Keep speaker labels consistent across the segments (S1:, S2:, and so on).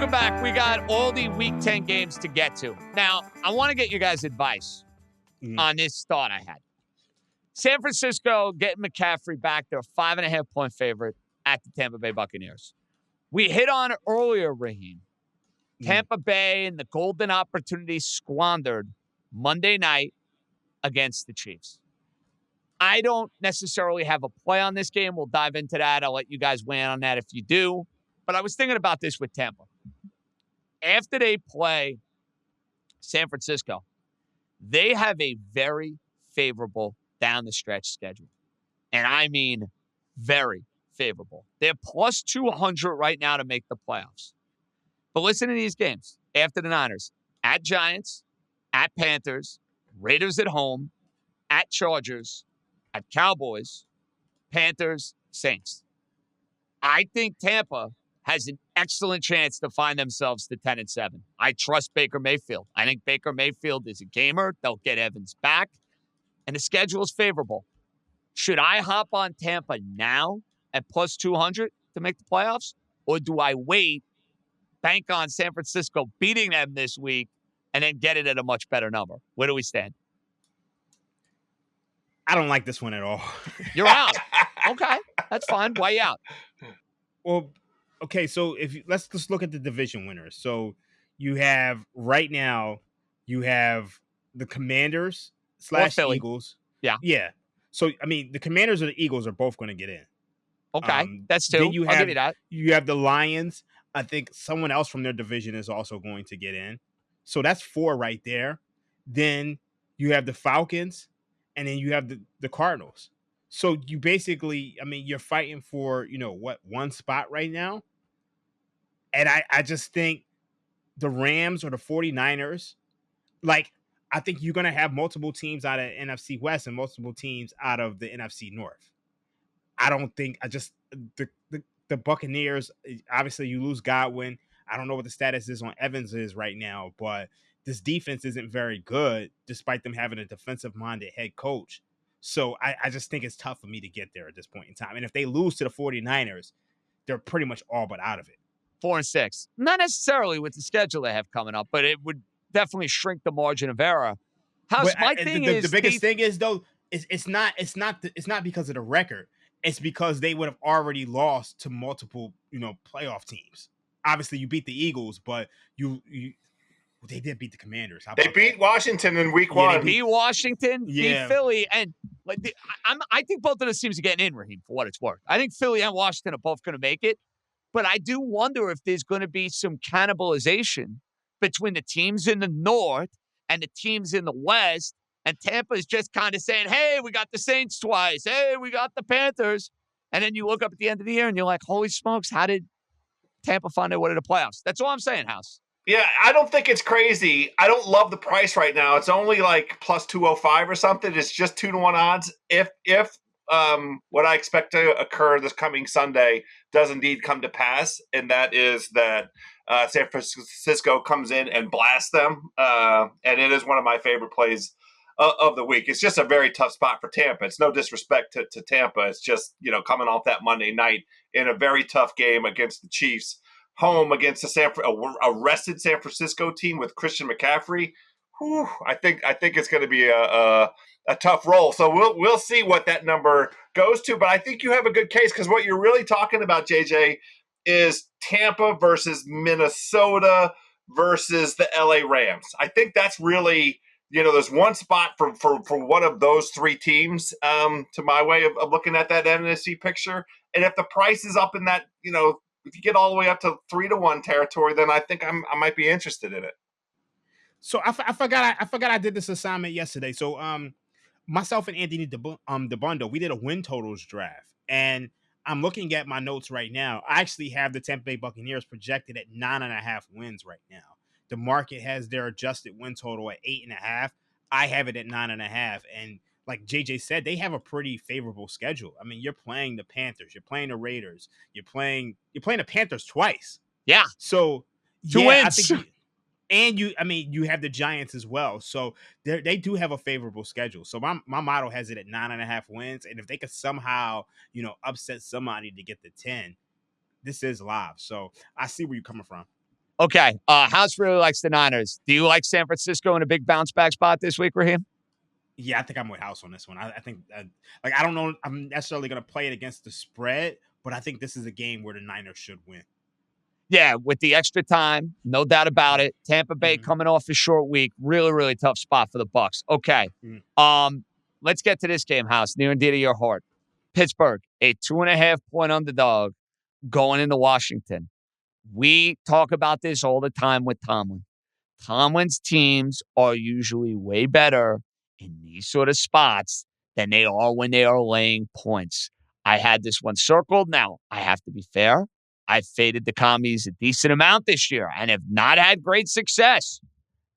S1: Welcome back. We got all the Week 10 games to get to. Now, I want to get you guys' advice on this thought I had. San Francisco getting McCaffrey back. They're a 5.5-point favorite at the Tampa Bay Buccaneers. We hit on it earlier, Raheem. Tampa Bay and the golden opportunity squandered Monday night against the Chiefs. I don't necessarily have a play on this game. We'll dive into that. I'll let you guys weigh in on that if you do. But I was thinking about this with Tampa. After they play San Francisco, they have a very favorable down-the-stretch schedule. And I mean very favorable. They're plus 200 right now to make the playoffs. But listen to these games. After the Niners, at Giants, at Panthers, Raiders at home, at Chargers, at Cowboys, Panthers, Saints. I think Tampa has an excellent chance to find themselves to 10-7. I trust Baker Mayfield. I think Baker Mayfield is a gamer. They'll get Evans back. And the schedule is favorable. Should I hop on Tampa now at plus 200 to make the playoffs? Or do I wait, bank on San Francisco beating them this week, and then get it at a much better number? Where do we stand?
S2: I don't like this one at all.
S1: You're out. Okay, that's fine. Why you out?
S2: Well, okay, so let's just look at the division winners. So you have right now, you have the Commanders / Eagles. Yeah. So I mean, the Commanders or the Eagles are both going to get in.
S1: Okay, that's two. I'll give you that.
S2: You have the Lions. I think someone else from their division is also going to get in. So that's 4 right there. Then you have the Falcons, and then you have the Cardinals. So you basically, I mean, you're fighting for, one spot right now. And I just think the Rams or the 49ers, I think you're going to have multiple teams out of NFC West and multiple teams out of the NFC North. I don't think, the Buccaneers, obviously you lose Godwin. I don't know what the status is on Evans is right now, but this defense isn't very good despite them having a defensive-minded head coach. So I just think it's tough for me to get there at this point in time. And if they lose to the 49ers, they're pretty much all but out of it.
S1: 4-6. Not necessarily with the schedule they have coming up, but it would definitely shrink the margin of error.
S2: The biggest thing is, though, it's not because of the record. It's because they would have already lost to multiple, playoff teams. Obviously, you beat the Eagles, but they did beat the Commanders.
S3: They beat Washington in week 1.
S1: They beat Washington, beat Philly, and I think both of those teams are getting in, Raheem, for what it's worth. I think Philly and Washington are both going to make it, but I do wonder if there's going to be some cannibalization between the teams in the North and the teams in the West, and Tampa is just kind of saying, hey, we got the Saints twice. Hey, we got the Panthers. And then you look up at the end of the year and you're like, holy smokes, how did Tampa find their way to the playoffs? That's all I'm saying, House.
S3: Yeah, I don't think it's crazy. I don't love the price right now. It's only like plus 205 or something. It's just 2-1 odds. If what I expect to occur this coming Sunday does indeed come to pass, and that is that San Francisco comes in and blasts them, and it is one of my favorite plays of the week. It's just a very tough spot for Tampa. It's no disrespect to Tampa. It's just, coming off that Monday night in a very tough game against the Chiefs, home against a rested San Francisco team with Christian McCaffrey. Whew, I think it's going to be a tough roll. So we'll see what that number goes to. But I think you have a good case, because what you're really talking about, JJ, is Tampa versus Minnesota versus the LA Rams. I think that's really, there's one spot for one of those 3 teams, to my way of looking at that NFC picture. And if the price is up in that, if you get all the way up to 3-1 territory, then I think I might be interested in it.
S2: So I forgot I did this assignment yesterday. So myself and Anthony DeBundo, we did a win totals draft, and I'm looking at my notes right now. I actually have the Tampa Bay Buccaneers projected at 9.5 wins right now. The market has their adjusted win total at 8.5. I have it at 9.5, and like JJ said, they have a pretty favorable schedule. I mean, you're playing the Panthers, you're playing the Raiders, you're playing the Panthers twice.
S1: Yeah.
S2: So
S1: 2 wins.
S2: You have the Giants as well. So they do have a favorable schedule. So my model has it at 9.5 wins. And if they could somehow, upset somebody to get the 10, this is live. So I see where you're coming from.
S1: Okay. House really likes the Niners. Do you like San Francisco in a big bounce back spot this week, Raheem?
S2: Yeah, I think I'm with House on this one. I think, like, I don't know, I'm necessarily going to play it against the spread, but I think this is a game where the Niners should win.
S1: Yeah, with the extra time, no doubt about it. Tampa Bay
S2: Mm-hmm.
S1: coming off a short week, really, really tough spot for the Bucs. Okay,
S2: Mm-hmm.
S1: let's get to this game, House, near and dear to your heart. Pittsburgh, a 2.5-point underdog going into Washington. We talk about this all the time with Tomlin. Tomlin's teams are usually way better in these sort of spots than they are when they are laying points. I had this one circled. Now, I have to be fair. I've faded the commies a decent amount this year and have not had great success.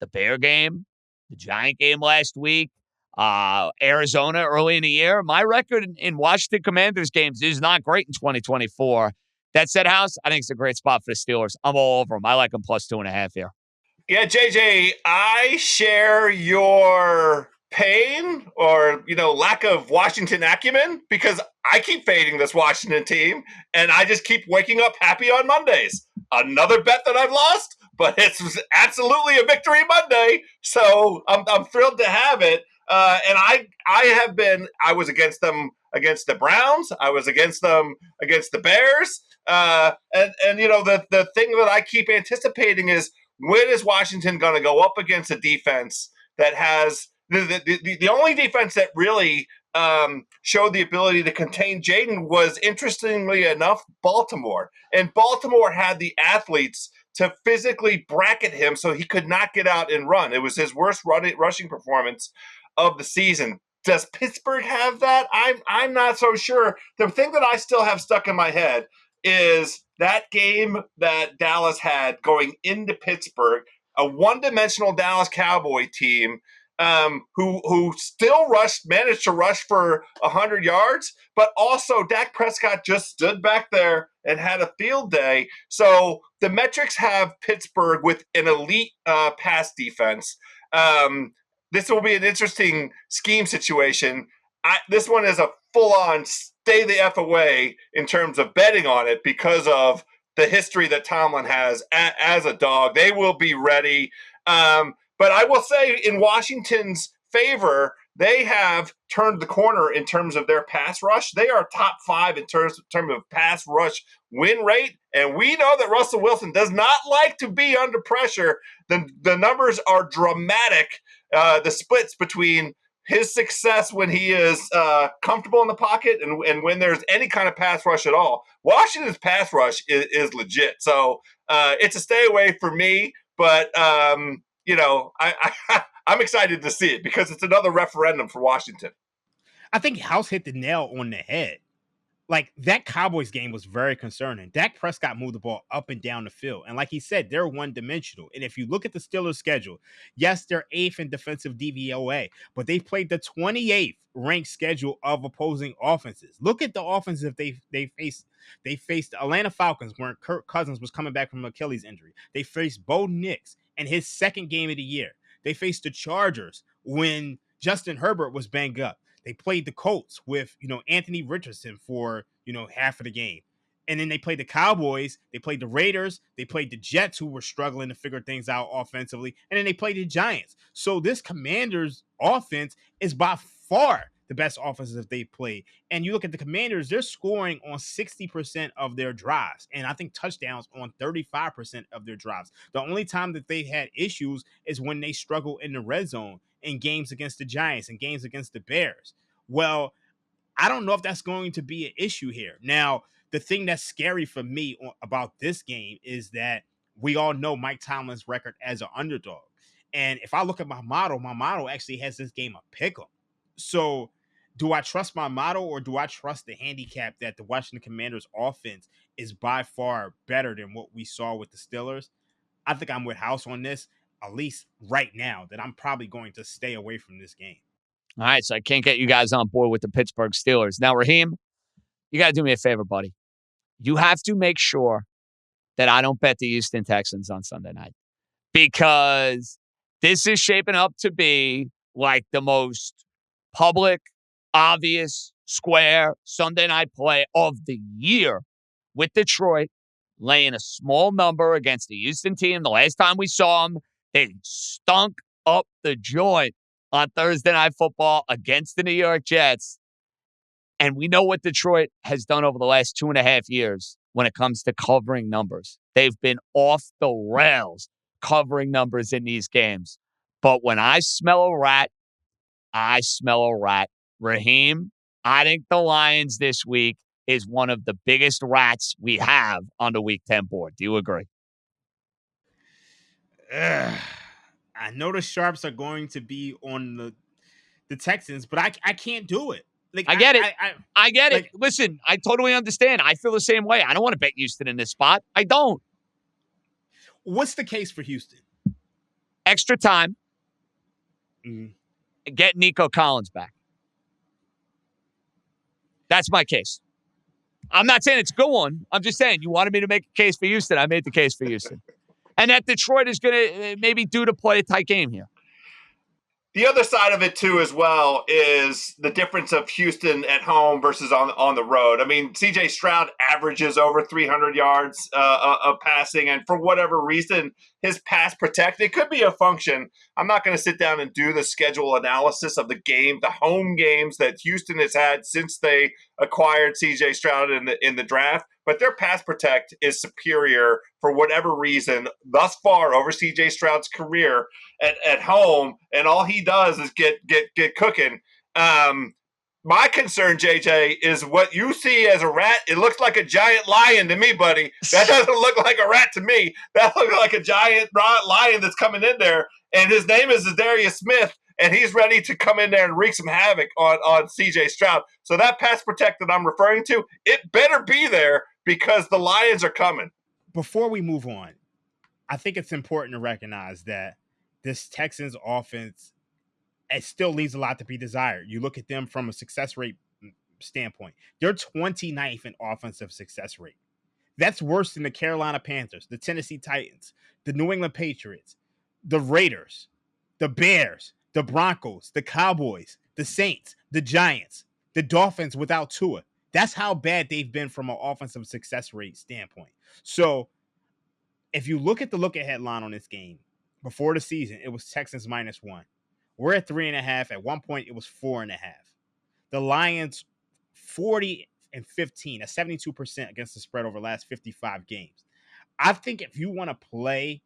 S1: The Bear game, the Giant game last week, Arizona early in the year. My record in Washington Commanders games is not great in 2024. That said, House, I think it's a great spot for the Steelers. I'm all over them. I like them plus 2.5 here.
S3: Yeah, JJ, I share your pain or, lack of Washington acumen because I keep fading this Washington team and I just keep waking up happy on Mondays. Another bet that I've lost, but it's absolutely a victory Monday. So I'm thrilled to have it. And I was against them against the Browns. I was against them against the Bears. The thing that I keep anticipating is, when is Washington going to go up against a defense that has the only defense that really showed the ability to contain Jaden was, interestingly enough, Baltimore. And Baltimore had the athletes to physically bracket him so he could not get out and run. It was his worst rushing performance of the season. Does Pittsburgh have that? I'm not so sure. The thing that I still have stuck in my head is that game that Dallas had going into Pittsburgh, a one-dimensional Dallas Cowboy team who still managed to rush for 100 yards, but also Dak Prescott just stood back there and had a field day. So the metrics have Pittsburgh with an elite pass defense. This will be an interesting scheme situation. This one is a full-on stay the F away in terms of betting on it because of the history that Tomlin has as a dog. They will be ready. But I will say, in Washington's favor, they have turned the corner in terms of their pass rush. They are top 5 in terms of pass rush win rate. And we know that Russell Wilson does not like to be under pressure. The numbers are dramatic. The splits between his success when he is comfortable in the pocket and when there's any kind of pass rush at all. Washington's pass rush is legit. So it's a stay away for me, but I'm excited to see it because it's another referendum for Washington.
S2: I think House hit the nail on the head. Like, that Cowboys game was very concerning. Dak Prescott moved the ball up and down the field. And like he said, they're one-dimensional. And if you look at the Steelers' schedule, yes, they're 8th in defensive DVOA, but they've played the 28th ranked schedule of opposing offenses. Look at the offenses they faced. They faced the Atlanta Falcons when Kirk Cousins was coming back from an Achilles injury. They faced Bo Nix in his second game of the year. They faced the Chargers when Justin Herbert was banged up. They played the Colts with, Anthony Richardson for, half of the game. And then they played the Cowboys. They played the Raiders. They played the Jets, who were struggling to figure things out offensively. And then they played the Giants. So this Commanders offense is by far the best offenses that they've played. And you look at the Commanders, they're scoring on 60% of their drives. And I think touchdowns on 35% of their drives. The only time that they've had issues is when they struggle in the red zone in games against the Giants and games against the Bears. Well, I don't know if that's going to be an issue here. Now, the thing that's scary for me about this game is that we all know Mike Tomlin's record as an underdog. And if I look at my model actually has this game a pick'em. So do I trust my model or do I trust the handicap that the Washington Commanders offense is by far better than what we saw with the Steelers? I think I'm with House on this, at least right now, that I'm probably going to stay away from this game.
S1: All right, so I can't get you guys on board with the Pittsburgh Steelers. Now, Raheem, you got to do me a favor, buddy. You have to make sure that I don't bet the Houston Texans on Sunday night because this is shaping up to be like the most public, obvious, square Sunday night play of the year with Detroit laying a small number against the Houston team. The last time we saw them, they stunk up the joint on Thursday Night Football against the New York Jets. And we know what Detroit has done over the last 2.5 years when it comes to covering numbers. They've been off the rails covering numbers in these games. But when I smell a rat, I smell a rat. Raheem, I think the Lions this week is one of the biggest rats we have on the Week 10 board. Do you agree?
S2: I know the Sharps are going to be on the Texans, but I can't do it. Like
S1: I get it. I get
S2: like,
S1: it. Listen, I totally understand. I feel the same way. I don't want to bet Houston in this spot. I don't.
S2: What's the case for Houston?
S1: Extra time. Get Nico Collins back. That's my case. I'm not saying it's a good one. I'm just saying you wanted me to make a case for Houston. I made the case for Houston. And that Detroit is going to maybe due to play a tight game here.
S3: The other side of it, too, as well, is the difference of Houston at home versus on the road. I mean, C.J. Stroud averages over 300 yards of passing, and for whatever reason, his pass protect, it could be a function. I'm not going to sit down and do the schedule analysis of the home games that Houston has had since they acquired C.J. Stroud in the draft, but their pass protect is superior for whatever reason thus far over C.J. Stroud's career at home, and all he does is get cooking. My concern, JJ, is what you see as a rat. It looks like a giant lion to me, buddy. That doesn't look like a rat to me. That looks like a giant lion that's coming in there, and his name is Darius Smith, and he's ready to come in there and wreak some havoc on C.J. Stroud. So that pass protect that I'm referring to, it better be there because the Lions are coming.
S2: Before we move on, I think it's important to recognize that this Texans offense, it still leaves a lot to be desired. You look at them from a success rate standpoint. They're 29th in offensive success rate. That's worse than the Carolina Panthers, the Tennessee Titans, the New England Patriots, the Raiders, the Bears, the Broncos, the Cowboys, the Saints, the Giants, the Dolphins without Tua. That's how bad they've been from an offensive success rate standpoint. So if you look at the look-ahead line on this game, before the season, it was Texans -1. We're at 3.5. At one point, it was 4.5. The Lions, 40-15, at 72% against the spread over the last 55 games. I think if you want to play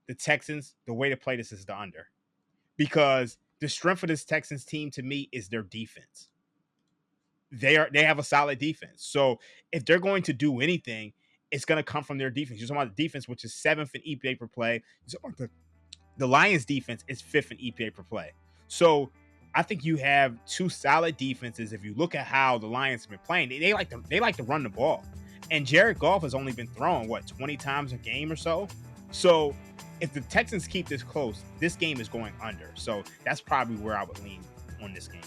S2: the Texans, the way to play this is the under. Because the strength of this Texans team, to me, is their defense. They have a solid defense. So if they're going to do anything, it's going to come from their defense. You're talking about the defense, which is 7th in EPA per play. The Lions defense is 5th in EPA per play. So I think you have two solid defenses. If you look at how the Lions have been playing, they like to run the ball. And Jared Goff has only been throwing, 20 times a game or so? So if the Texans keep this close, this game is going under. So that's probably where I would lean on this game.